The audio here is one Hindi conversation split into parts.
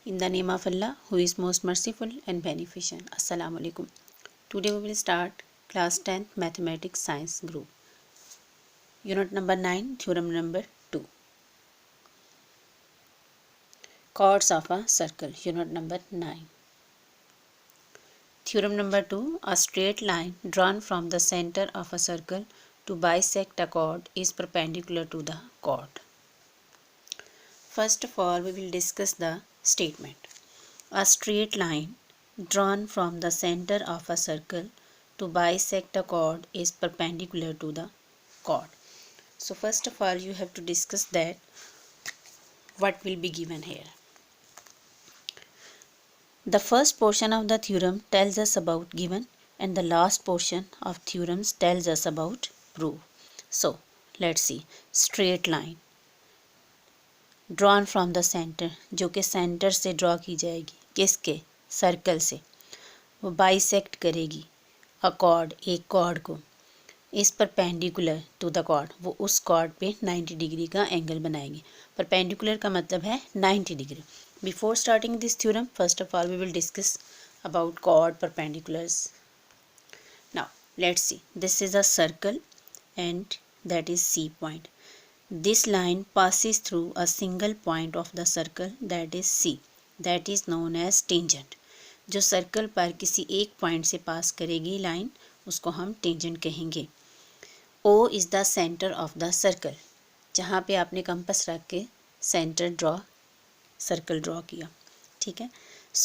In the name of Allah, who is most merciful and beneficent. Assalamu alaikum. Today we will start class 10th Mathematics Science group. Unit number 9, theorem number 2. Chords of a circle. Unit number 9. Theorem number 2. A straight line drawn from the center of a circle to bisect a chord is perpendicular to the chord. First of all, we will discuss the statement. A straight line drawn from the center of a circle to bisect a chord is perpendicular to the chord. So first of all, you have to discuss that what will be given here. The first portion of the theorem tells us about given and the last portion of theorems tells us about proof. So let's see. Straight line drawn from the centre, जो कि सेंटर से ड्रॉ की जाएगी, किसके, सर्कल से, वो बाइसेक्ट करेगी अ कॉर्ड, एक कॉर्ड को, इस परपेंडिकुलर टू द कॉर्ड, वो उस कॉर्ड पे 90 डिग्री का एंगल बनाएगी. परपेंडिकुलर का मतलब है 90 degree. Before starting this theorem, first of all we will discuss about chord perpendiculars. Now let's see, this is a circle and that is C point. This line passes through a single point of the circle, that is C. That is known as tangent. जो सर्कल पर किसी एक पॉइंट से पास करेगी लाइन, उसको हम टेंजेंट कहेंगे. O is the center of the circle. जहाँ पे आपने कंपास रख के सेंटर सर्कल ड्रॉ किया, ठीक है.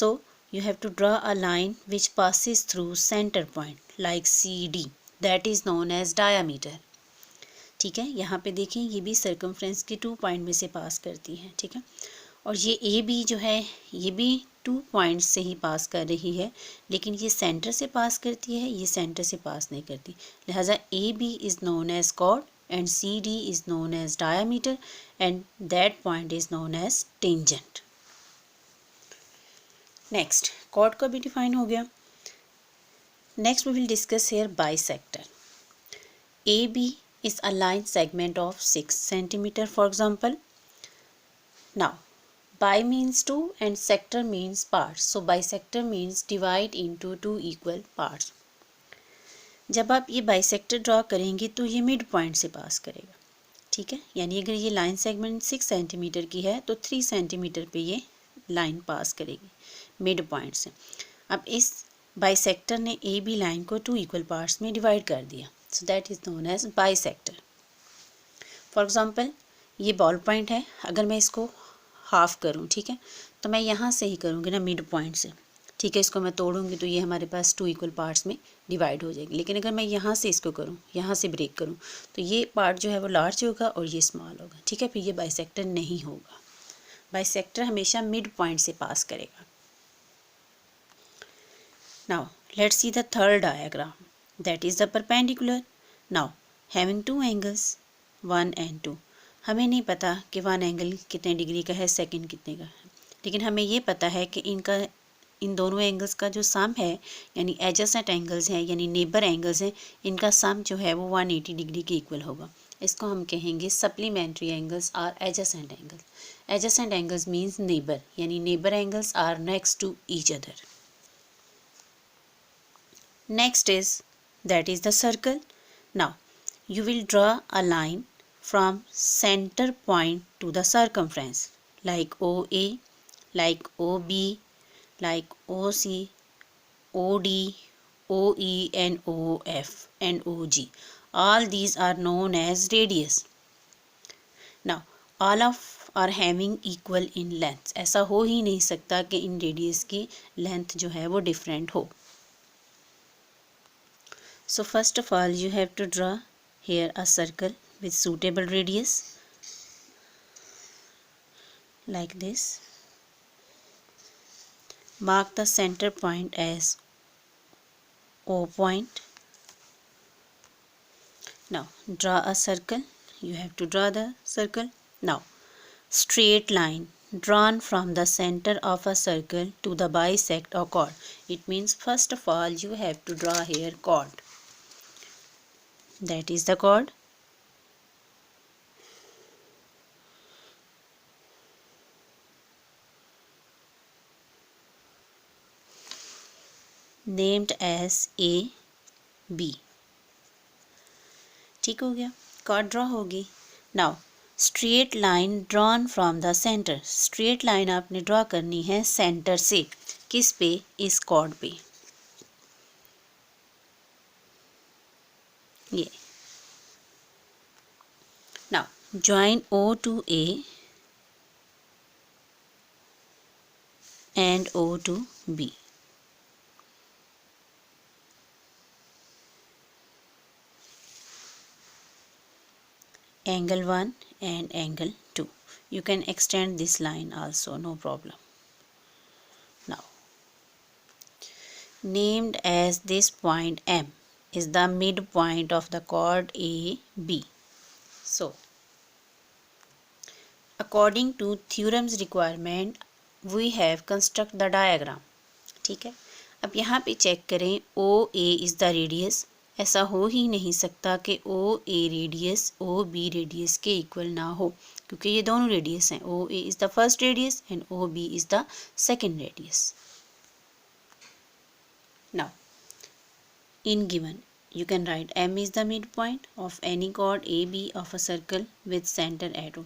So you have to draw a line which passes through center point like CD. That is known as diameter. ठीक है. यहाँ पे देखें, ये भी सर्कमफ्रेंस के 2 पॉइंट में से पास करती है, ठीक है. और ये ए बी जो है, ये भी 2 पॉइंट्स से ही पास कर रही है, लेकिन ये सेंटर से पास करती है, ये सेंटर से पास नहीं करती. लिहाजा A B is known as chord and C D is known as diameter and that point is known as tangent. Next, chord का भी डिफाइन हो गया. Next we will discuss here bisector. A B is a line segment of 6 centimeter, for example. Now bi means 2 and sector means parts, so bisector means divide into 2 equal parts. जब आप ये bisector ड्रॉ करेंगे तो ये मिड पॉइंट से पास करेगा, ठीक है. यानी अगर ये लाइन सेगमेंट 6 सेंटीमीटर की है तो 3 सेंटीमीटर पे ये लाइन पास करेगी मिड पॉइंट से. अब इस बाइसेक्टर ने ए बी लाइन को 2 इक्वल पार्ट्स में डिवाइड कर दिया, so that is known as bisector. For example, ये बॉल पॉइंट है, अगर मैं इसको हाफ करूँ, ठीक है, तो मैं यहाँ से ही करूँगी ना मिड पॉइंट से, ठीक है. इसको मैं तोड़ूँगी तो ये हमारे पास 2 इक्वल पार्ट्स में डिवाइड हो जाएगी. लेकिन अगर मैं यहाँ से इसको करूँ, यहाँ से ब्रेक करूँ, तो ये पार्ट जो है वो लार्ज होगा और ये स्मॉल होगा, ठीक है. फिर ये बाइसेक्टर नहीं होगा. बाइसेक्टर हमेशा मिड पॉइंट से पास करेगा. Now let's see the third diagram. That is the perpendicular. Now having 2 angles 1 and 2. हमें नहीं पता कि 1 एंगल कितने डिग्री का है, सेकंड कितने का है, लेकिन हमें ये पता है कि इन दोनों एंगल्स का जो सम है, यानी एडजेसेंट एंगल्स हैं, यानी नेबर एंगल्स हैं, इनका सम जो है वो 180 डिग्री के इक्वल होगा. इसको हम कहेंगे सप्लीमेंट्री एंगल्स और adjacent angles. Adjacent angles means neighbour, यानी neighbour angles are next to each other. Next that is the circle. Now you will draw a line from center point to the circumference like OA, like OB, like OC, OD, OE and OF and OG. All these are known as radius. Now all of are having equal in length. ऐसा हो ही नहीं सकता कि इन रेडियस की लेंथ जो है वो डिफरेंट हो. So first of all, you have to draw here a circle with suitable radius like this. Mark the center point as O point. Now draw a circle. You have to draw the circle. Now straight line drawn from the center of a circle to the bisect or chord. It means first of all you have to draw here chord. That is the chord. Named as A B. ठीक हो गया, कॉर्ड ड्रॉ होगी। Now straight line drawn from the center, straight line आपने ड्रॉ करनी है सेंटर से, किस पे, इस कॉर्ड पे, ये। Now join O to A and O to B। Angle 1 and angle 2. You can extend this line also, no problem. Now, named as this point M is the midpoint of the chord AB. So, according to theorem's requirement, we have construct the diagram. ठीक है, अब यहाँ पे चेक करें, OA is the radius। ऐसा हो ही नहीं सकता कि OA रेडियस OB रेडियस के इक्वल ना हो, क्योंकि ये दोनों रेडियस हैं। OA is the first radius and OB is the second radius. Now in given you can write M is the midpoint of any chord AB of a circle with center at O।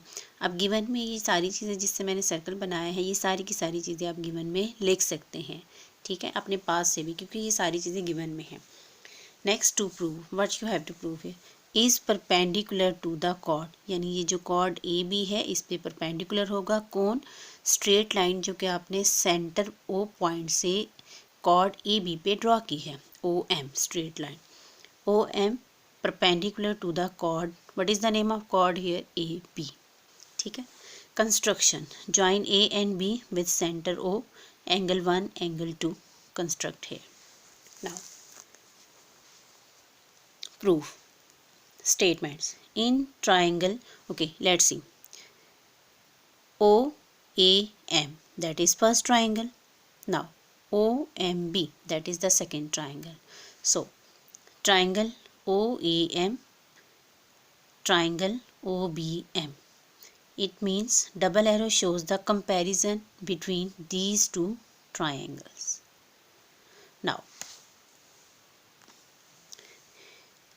अब गिवन में ये सारी चीज़ें जिससे मैंने सर्कल बनाया है, ये सारी की सारी चीज़ें आप गिवन में लिख सकते हैं। ठीक है, अपने पास से भी, क्योंकि ये सारी चीज़ें गिवन में हैं। Next to prove, what you have to prove है, is perpendicular to the chord, यानी ये जो कॉर्ड AB है इस पे परपेंडिकुलर होगा कौन, स्ट्रेट लाइन जो कि आपने सेंटर O पॉइंट से कॉर्ड AB पे ड्रॉ की है, OM straight line. OM perpendicular to the chord, what is the name of chord here, AB। ठीक है, construction, join A and B with center O, angle 1 angle 2 construct here। now proof statements in triangle, okay, let's see, OAM that is first triangle, now OMB that is the second triangle। so triangle OAM, triangle OBM, it means double arrow shows the comparison between these two triangles। now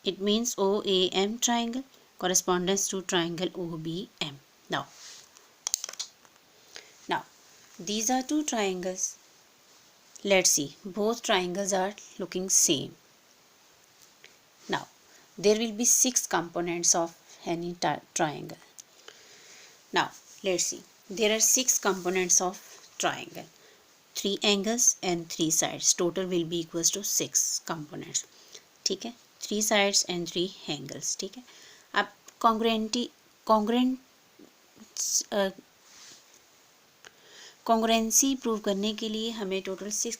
it means OAM triangle correspondence to triangle OBM। now these are two triangles, let's see, both triangles are looking same। now there will be 6 components of any triangle। now let's see, there are 6 components of triangle, 3 angles and 3 sides, total will be equals to 6 components। ठीक है, 3 sides and 3 angles। ठीक है, अब कॉन्ग्रुएंसी प्रूव करने के लिए हमें टोटल 6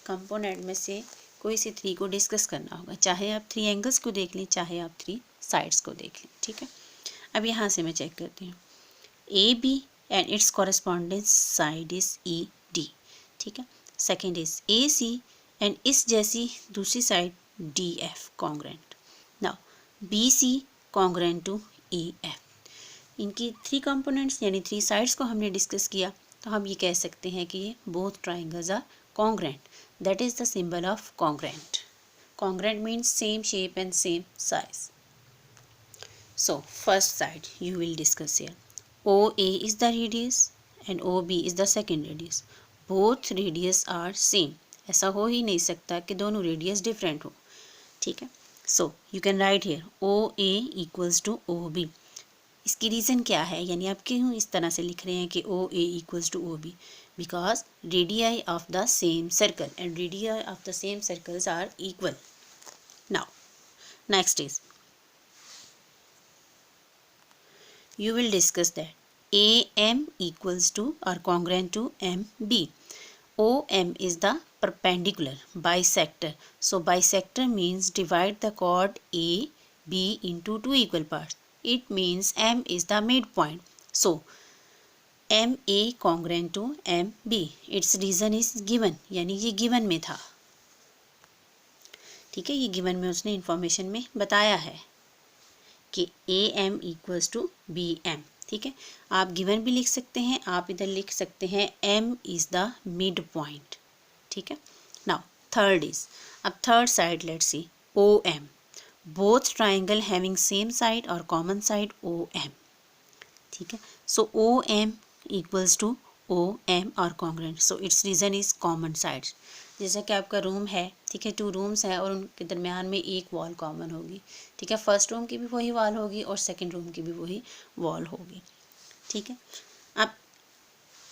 कंपोनेंट में से कोई से 3 को डिस्कस करना होगा, चाहे आप 3 एंगल्स को देख लें, चाहे आप 3 साइड्स को देख लें। ठीक है, अब यहाँ से मैं चेक करती हूँ, AB and it's correspondence side is ED। ठीक है, सेकेंड इज AC एंड इस जैसी दूसरी side DF congruent. Now BC congruent to EF। इनकी 3 कंपोनेंट्स यानी 3 साइड्स को हमने डिस्कस किया, तो हम ये कह सकते हैं कि ये both triangles are congruent, that is the symbol of congruent. Congruent means same shape and same size. So first side you will discuss here, OA is the radius and OB is the second radius, both radius are same। ऐसा हो ही नहीं सकता कि दोनों रेडियस डिफरेंट हो। ठीक है, so you can write here OA equals to OB। इसकी रीज़न क्या है, यानी आप क्यों इस तरह से लिख रहे हैं कि OA equals to OB, because radii of the same circle and radii of the same circles are equal. Now next is you will discuss that AM equals to or congruent to MB। OM is the perpendicular bisector, so bisector means divide the chord AB into 2 equal parts, it means M is the midpoint, so MA congruent to MB, its reason is given, यानी ये given में था। ठीक है, ये given में उसने information में बताया है कि AM इक्वल्स टू BM। ठीक है, आप गिवन भी लिख सकते हैं, आप इधर लिख सकते हैं M is the mid point. ठीक है, now third side, let's see, OM. Both triangle having same side or common side OM. ठीक है, so OM equals to OM or congruent, so its reason is common sides. जैसे कि आपका रूम है, ठीक है, 2 रूम्स हैं और उनके दरमियान में एक वॉल कॉमन होगी, ठीक है, फर्स्ट रूम की भी वही वॉल होगी और सेकंड रूम की भी वही वॉल होगी, ठीक है. अब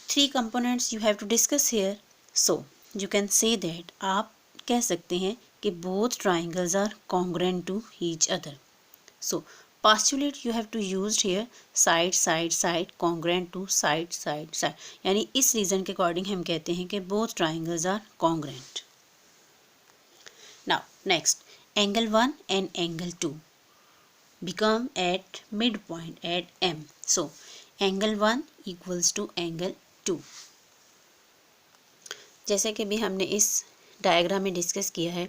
3 components you have to discuss here, so you can say that, आप कह सकते हैं कि both triangles are congruent to each other. So postulate you have to use here side side side congruent to side side side, यानी इस रीजन के अकॉर्डिंग हम कहते हैं कि both triangles are congruent. Now next, angle 1 and angle 2 become at midpoint at M. So angle 1 equals to angle 2. जैसे कि भी हमने इस डायग्राम में डिस्कस किया है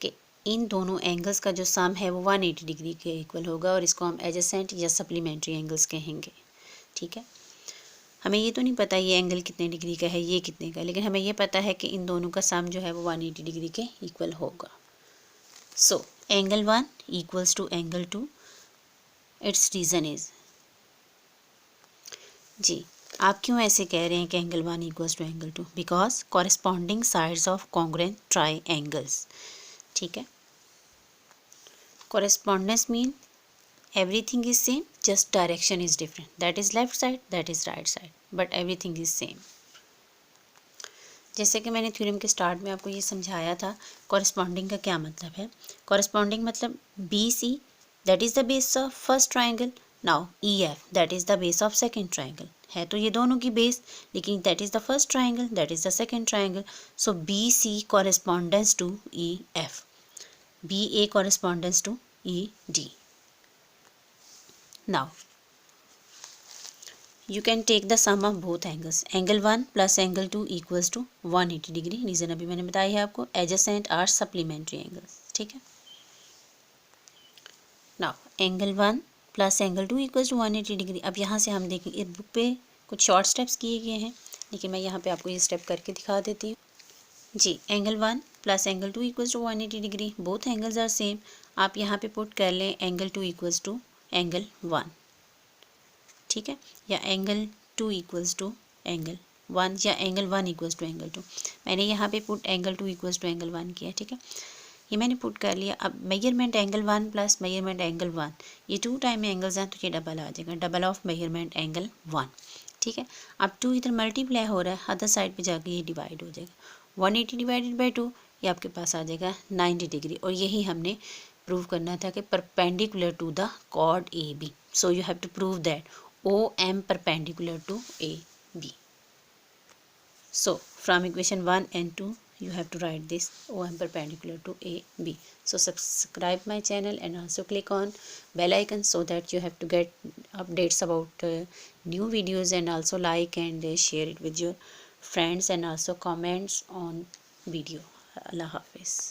कि इन दोनों एंगल्स का जो सम है वो 180 डिग्री के इक्वल होगा और इसको हम एडजेसेंट या सप्लीमेंट्री एंगल्स कहेंगे, ठीक है. हमें ये तो नहीं पता ये एंगल कितने डिग्री का है, ये कितने का, लेकिन हमें ये पता है कि इन दोनों का सम जो है वो 180 डिग्री के इक्वल होगा. So angle 1 equals to angle 2. It's reason is, जी आप क्यों ऐसे कह रहे हैं कि angle 1 equals to angle 2? Because corresponding sides of congruent triangles, ठीक है. correspondence mean everything is same, just direction is different, that is left side, that is right side, but everything is same. जैसे कि मैंने थ्योरम के स्टार्ट में आपको ये समझाया था कॉरेस्पॉन्डिंग का क्या मतलब है. कॉरेस्पॉन्डिंग मतलब BC that is the base of first triangle, now EF that is the base of second triangle. है तो ये दोनों की बेस, लेकिन that is the first triangle, that is the second triangle. So BC correspondence to EF, BA correspondence to ED. Now, you can take the sum of both angles. Angle 1 plus angle 2 equals to 180 degree. Reason अभी मैंने बताई है आपको, adjacent are supplementary angles, ठीक है. Now, angle 1 plus angle 2 equals to 180 degree. अब यहाँ से हम देखेंगे, इस बुक पे कुछ शॉर्ट स्टेप्स किए गए हैं, लेकिन मैं यहाँ पे आपको ये स्टेप करके दिखा देती हूँ. जी, angle 1 plus angle 2 equals to 180 degree. Both angles are same. आप यहाँ पे पुट कर लें एंगल 2 इक्वल्स टू एंगल 1, ठीक है, या एंगल 2 इक्वल्स टू एंगल 1, या एंगल 1 इक्वल्स टू एंगल 2. मैंने यहाँ पे put angle 2 equals to angle 1 किया, ठीक है, ये मैंने पुट कर लिया. अब measurement angle 1 plus measurement angle 1, ये 2 टाइम में एंगल्स हैं तो ये डबल आ जाएगा, डबल ऑफ मेजरमेंट एंगल 1, ठीक है. अब 2 इधर मल्टीप्लाई हो रहा है, अदर साइड पे जाके ये डिवाइड हो जाएगा. 180 डिवाइडेड बाई 2, ये आपके पास आ जाएगा 90 डिग्री. और यही हमने प्रूव करना था कि perpendicular to the chord AB. So you have to prove that OM perpendicular to AB. So from equation 1 and 2 you have to write this OM perpendicular to AB. So subscribe my channel and also click on bell icon so that you have to get updates about new videos, and also like and share it with your friends and also comments on video. Allah Hafiz.